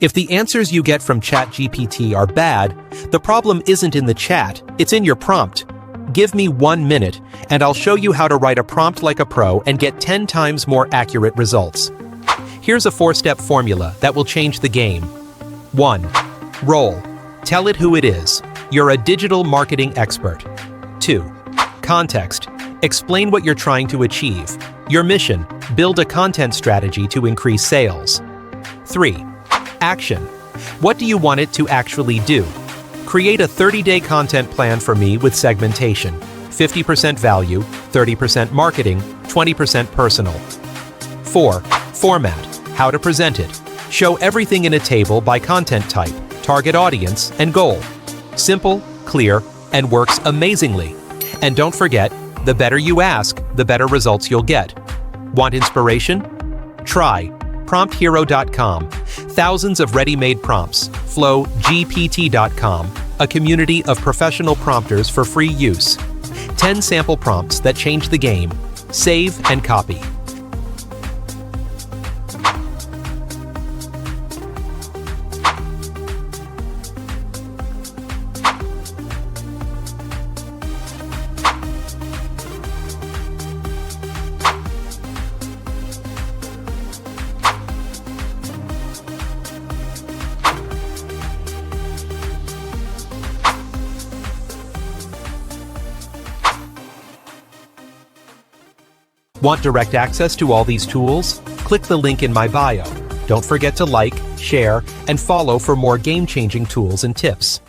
If the answers you get from ChatGPT are bad, the problem isn't in the chat, it's in your prompt. Give me 1 minute, and I'll show you how to write a prompt like a pro and get 10 times more accurate results. Here's a 4-step formula that will change the game. 1. Role. Tell it who it is. You're a digital marketing expert. 2. Context. Explain what you're trying to achieve. Your mission. Build a content strategy to increase sales. 3. Action. What do you want it to actually do? Create a 30-day content plan for me with segmentation. 50% value, 30% marketing, 20% personal. 4. Format. How to present it. Show everything in a table by content type, target audience, and goal. Simple, clear, and works amazingly. And don't forget, the better you ask, the better results you'll get. Want inspiration? Try prompthero.com. Thousands of ready-made prompts. flowgpt.com. A community of professional prompters for free use. 10 sample prompts that change the game. Save and copy. Want direct access to all these tools? Click the link in my bio. Don't forget to like, share, and follow for more game-changing tools and tips.